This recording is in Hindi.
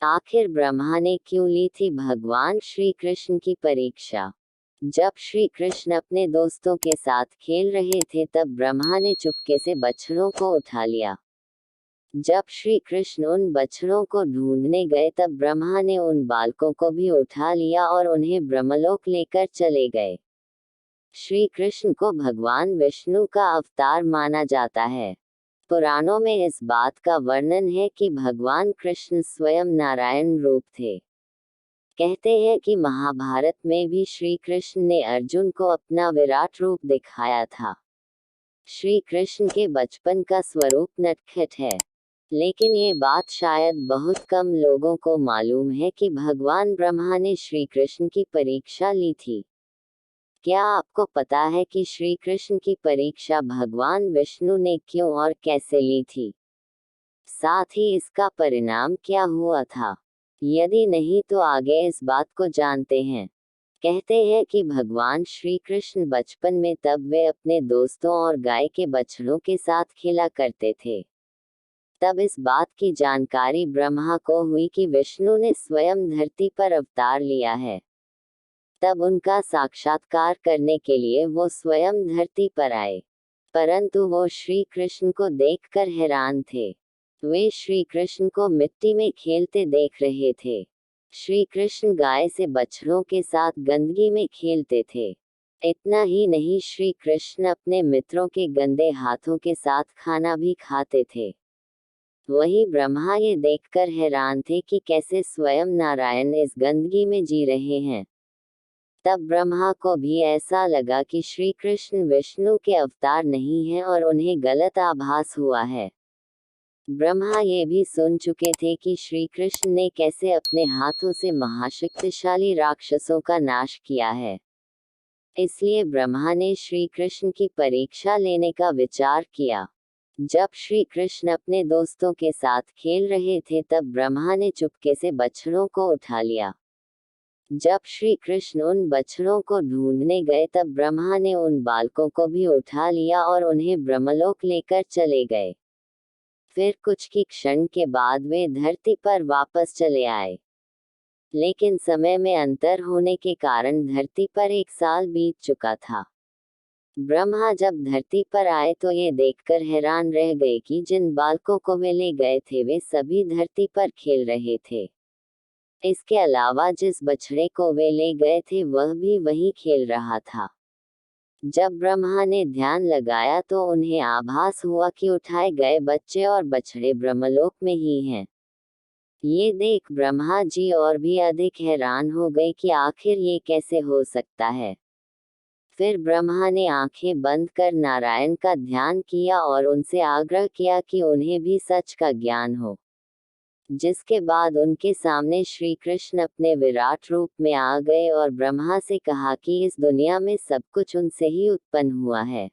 आखिर ब्रह्मा ने क्यों ली थी भगवान श्री कृष्ण की परीक्षा? जब श्री कृष्ण अपने दोस्तों के साथ खेल रहे थे तब ब्रह्मा ने चुपके से बछड़ों को उठा लिया। जब श्री कृष्ण उन बछड़ों को ढूंढने गए तब ब्रह्मा ने उन बालकों को भी उठा लिया और उन्हें ब्रह्मलोक लेकर चले गए। श्री कृष्ण को भगवान विष्णु का अवतार माना जाता है। पुराणों में इस बात का वर्णन है कि भगवान कृष्ण स्वयं नारायण रूप थे। कहते हैं कि महाभारत में भी श्री कृष्ण ने अर्जुन को अपना विराट रूप दिखाया था। श्री कृष्ण के बचपन का स्वरूप नटखट है, लेकिन ये बात शायद बहुत कम लोगों को मालूम है कि भगवान ब्रह्मा ने श्री कृष्ण की परीक्षा ली थी। क्या आपको पता है कि श्री कृष्ण की परीक्षा भगवान विष्णु ने क्यों और कैसे ली थी? साथ ही इसका परिणाम क्या हुआ था? यदि नहीं तो आगे इस बात को जानते हैं। कहते हैं कि भगवान श्री कृष्ण बचपन में तब वे अपने दोस्तों और गाय के बछड़ों के साथ खेला करते थे। तब इस बात की जानकारी ब्रह्मा को हुई कि विष्णु ने स्वयं धरती पर अवतार लिया है। तब उनका साक्षात्कार करने के लिए वो स्वयं धरती पर आए, परंतु वो श्री कृष्ण को देखकर हैरान थे। वे श्री कृष्ण को मिट्टी में खेलते देख रहे थे। श्री कृष्ण गाय से बछड़ों के साथ गंदगी में खेलते थे। इतना ही नहीं, श्री कृष्ण अपने मित्रों के गंदे हाथों के साथ खाना भी खाते थे। वही ब्रह्मा ये देखकर हैरान थे कि कैसे स्वयं नारायण इस गंदगी में जी रहे हैं। तब ब्रह्मा को भी ऐसा लगा कि श्री कृष्ण विष्णु के अवतार नहीं हैं और उन्हें गलत आभास हुआ है। ब्रह्मा ये भी सुन चुके थे कि श्री कृष्ण ने कैसे अपने हाथों से महाशक्तिशाली राक्षसों का नाश किया है। इसलिए ब्रह्मा ने श्री कृष्ण की परीक्षा लेने का विचार किया। जब श्री कृष्ण अपने दोस्तों के साथ खेल रहे थे तब ब्रह्मा ने चुपके से बछड़ों को उठा लिया। जब श्री कृष्ण उन बछड़ों को ढूंढने गए तब ब्रह्मा ने उन बालकों को भी उठा लिया और उन्हें ब्रह्मलोक लेकर चले गए। फिर कुछ ही क्षण के बाद वे धरती पर वापस चले आए, लेकिन समय में अंतर होने के कारण धरती पर 1 साल बीत चुका था। ब्रह्मा जब धरती पर आए तो ये देखकर हैरान रह गए कि जिन बालकों को वे ले गए थे वे सभी धरती पर खेल रहे थे। इसके अलावा जिस बछड़े को वे ले गए थे वह भी वहीं खेल रहा था। जब ब्रह्मा ने ध्यान लगाया तो उन्हें आभास हुआ कि उठाए गए बच्चे और बछड़े ब्रह्मलोक में ही हैं। ये देख ब्रह्मा जी और भी अधिक हैरान हो गए कि आखिर ये कैसे हो सकता है। फिर ब्रह्मा ने आंखें बंद कर नारायण का ध्यान किया और उनसे आग्रह किया कि उन्हें भी सच का ज्ञान हो। जिसके बाद उनके सामने श्री कृष्ण अपने विराट रूप में आ गए और ब्रह्मा से कहा कि इस दुनिया में सब कुछ उनसे ही उत्पन्न हुआ है।